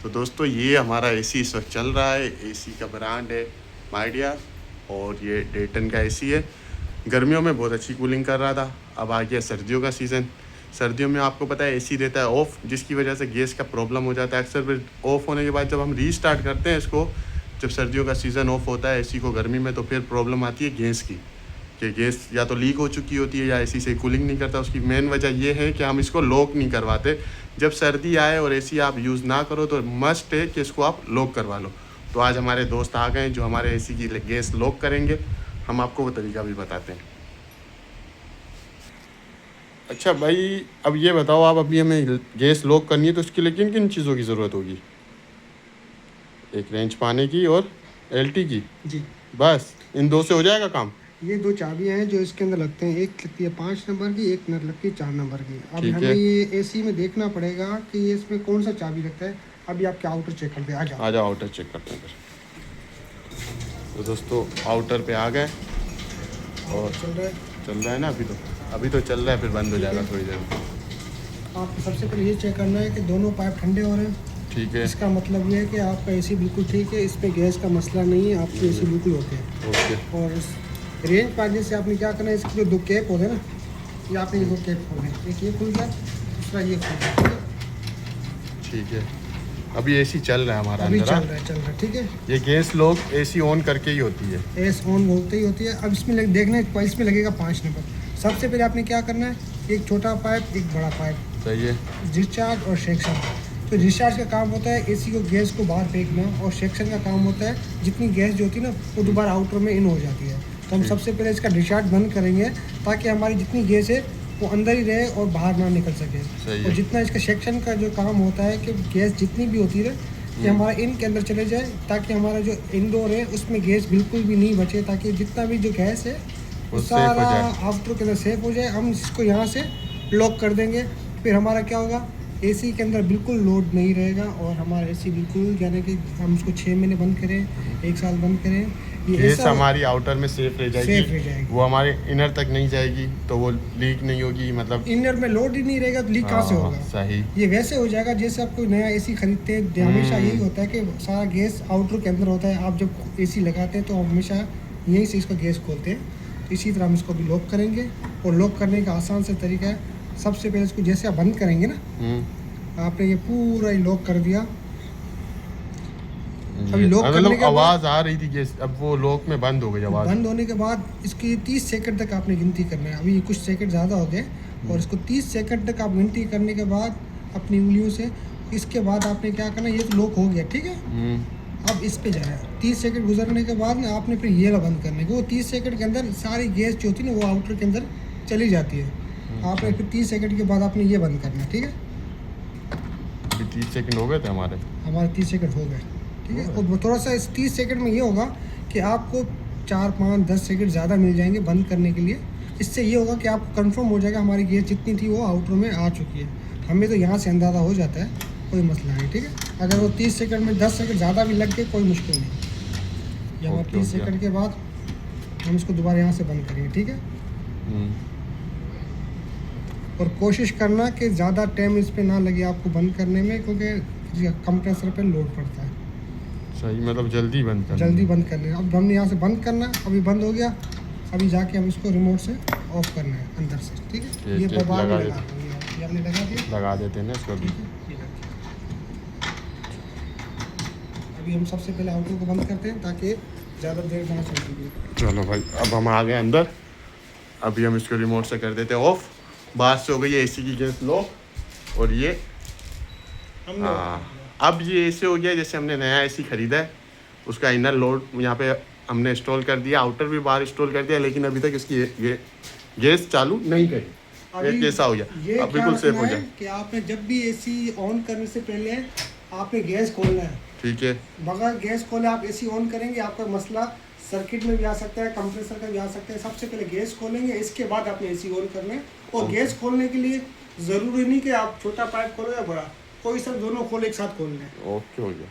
तो दोस्तों ये हमारा एसी इस वक्त चल रहा है। एसी का ब्रांड है माइडिया और ये डेटन का एसी है। गर्मियों में बहुत अच्छी कूलिंग कर रहा था। अब आ गया सर्दियों का सीज़न। सर्दियों में आपको पता है एसी रहता है ऑफ़, जिसकी वजह से गैस का प्रॉब्लम हो जाता है अक्सर। फिर ऑफ़ होने के बाद जब हम रीस्टार्ट करते हैं इसको, जब सर्दियों का सीज़न ऑफ होता है एसी को गर्मी में, तो फिर प्रॉब्लम आती है गैस की, कि गैस या तो लीक हो चुकी होती है या एसी से कूलिंग नहीं करता। उसकी मेन वजह ये है कि हम इसको लॉक नहीं करवाते। जब सर्दी आए और एसी आप यूज़ ना करो तो मस्ट है कि इसको आप लॉक करवा लो। तो आज हमारे दोस्त आ गए जो हमारे एसी की गैस लॉक करेंगे। हम आपको वो तरीका भी बताते हैं। अच्छा भाई, अब ये बताओ, आप अभी हमें गैस लॉक करनी है तो उसके लिए किन किन चीज़ों की ज़रूरत होगी? एक रेंच पाने की और एलटी की। जी, बस इन दो से हो जाएगा काम? ये 2 चाबियां हैं जो इसके अंदर लगते हैं। एक लगती है 5 नंबर की, एक लगती है 4 नंबर की। अब ठीक हमें है, ये एसी में देखना पड़ेगा कि ये इसमें कौन सा चाबी लगता है। अभी आपके आउटर चेक करते हैं, आ जाओ। आ जाओ आउटर चेक करते हैं फिर। तो दोस्तों आउटर पे आ गए और चल रहा है। चल रहा है ना? अभी तो चल रहा है, फिर बंद हो जाएगा थोड़ी देर में। आपको सबसे पहले ये चेक करना है कि दोनों पाइप ठंडे हो रहे हैं। ठीक है, इसका मतलब ये है कि आपका एसी बिल्कुल ठीक है, इस पे गैस का मसला नहीं है, आपकी एसी बिल्कुल ओके है। ओके। और इस रेंज पाने से आपने क्या करना है, इसके जो 2 कैप होते हैं ना, ये आपने ये 2 कैप खोलने हैं। एक ये खुल गया, दूसरा ये खुल गया, ठीक है? ठीक है, अभी एसी चल रहा है हमारा अभी अंदर। चल रहा है, ठीक है। ये गैस लॉक एसी ऑन करके ही होती है। एस ऑन होती ही होती है। अब इसमें देखना है, इसमें लगेगा 5 नंबर। सबसे पहले आपने क्या करना है, एक छोटा पाइप, एक बड़ा पाइप, सही है। डिस्चार्ज और सेक्शन। तो डिस्चार्ज का काम होता है एसी को गैस को बाहर फेंकना, और सेक्शन का काम होता है जितनी गैस जो होती है ना वो दोबारा आउटर में इन हो जाती है। तो हम सबसे पहले इसका डिस्चार्ज बंद करेंगे ताकि हमारी जितनी गैस है वो अंदर ही रहे और बाहर ना निकल सके। और जितना इसका सेक्शन का जो काम होता है कि गैस जितनी भी होती है कि हमारा इन के अंदर चले जाए, ताकि हमारा जो इंडोर है उसमें गैस बिल्कुल भी नहीं बचे, ताकि जितना भी जो गैस है वो सारा आउटर के अंदर सेफ हो जाए। हम इसको यहाँ से लॉक कर देंगे, फिर हमारा क्या होगा, एसी के अंदर बिल्कुल लोड नहीं रहेगा। और हमारा एसी बिल्कुल, यानी कि हम इसको 6 महीने बंद करें, 1 साल बंद करें, ये गैस ऐसा हमारी आउटर में सेफ रह जाएगी, सेफ रह जाएगी। वो हमारे इनर तक नहीं जाएगी, तो वो लीक नहीं होगी। मतलब इनर में लोड ही नहीं रहेगा तो लीक कहाँ से होगा? सही। ये वैसे हो जाएगा जैसे आप कोई नया एसी खरीदते हैं, हमेशा यही होता है कि सारा गैस आउटर के अंदर होता है। आप जब एसी लगाते हैं तो हमेशा यहीं से इसका गैस खोलते हैं। तो इसी तरह हम इसको भी लॉक करेंगे। और लॉक करने का आसान से तरीका है, सबसे पहले इसको जैसे आप बंद करेंगे ना, आपने ये पूरा ही लॉक कर दिया। अभी लॉक करने के आवाज आ रही थी गैस, अब वो लॉक में बंद हो गई आवाज। बंद होने के बाद इसकी 30 सेकंड तक आपने गिनती करना है। अभी कुछ सेकंड ज़्यादा हो गए, और इसको 30 सेकंड तक आप गिनती करने के बाद अपनी उंगलियों से, इसके बाद आपने क्या करना, ये तो लॉक हो गया, ठीक है। अब इस पे जाए, 30 सेकंड गुजरने के बाद ना आपने फिर ये बंद करने को, 30 सेकंड के अंदर सारी गैस जो होती है ना वो आउटर के अंदर चली जाती है। आपने फिर 30 सेकंड के बाद आपने ये बंद करना है, ठीक है। 30 सेकंड हो गए थे हमारे 30 सेकंड हो गए, ठीक है। और थोड़ा सा इस 30 सेकंड में ये होगा कि आपको 4, 5, 10 सेकंड ज़्यादा मिल जाएंगे बंद करने के लिए। इससे ये होगा कि आपको कंफर्म हो जाएगा हमारी गैस जितनी थी वो आउटर में आ चुकी है। हमें तो यहाँ से अंदाज़ा हो जाता है, कोई मसला नहीं, ठीक है। अगर वो 30 सेकंड में 10 सेकंड ज़्यादा भी लग गए कोई मुश्किल नहीं। यहाँ 30 सेकंड के बाद हम इसको दोबारा यहाँ से बंद करेंगे, ठीक है। और कोशिश करना कि ज़्यादा टाइम इस पर ना लगे आपको बंद करने में, क्योंकि कंप्रेसर पे लोड पड़ता है। सही, मतलब जल्दी बंद करना। अब हमने यहाँ से बंद करना, अभी बंद हो गया। अभी जाके हम इसको रिमोट से ऑफ करना है अंदर से, ठीक है। ये लगा हमने लगा दिया, लगा देते हैं ना इसको भी। अभी हम सबसे पहले आउटर को बंद करते हैं ताकि ज़्यादा देर ना चले। चलो भाई, अब हम आ गए अंदर। अभी हम इसको रिमोट से कर देते हैं ऑफ। बाहर से हो गई है एसी की गैस लॉक। और ये अब ये ऐसे हो गया जैसे हमने नया एसी खरीदा है, उसका इनर लोड यहाँ पे हमने इंस्टॉल कर दिया, आउटर भी बाहर इंस्टॉल कर दिया, लेकिन अभी तक इसकी ये गैस चालू नहीं करी। ये कैसा हो गया, अब बिल्कुल सेफ हो जाए कि आपने जब भी एसी ऑन करने से पहले आपने गैस खोलना है, ठीक है। बगैर गैस खोले आप एसी ऑन करेंगे, आपका मसला सर्किट में भी आ सकता है, कंप्रेसर का भी आ सकता है। सबसे पहले गैस खोलेंगे, इसके बाद आपने एसी ऑन करना है। और गैस खोलने के लिए ज़रूरी नहीं कि आप छोटा पाइप खोलो या बड़ा, कोई सब दोनों खोल एक साथ खोलना है। ओके हो गया।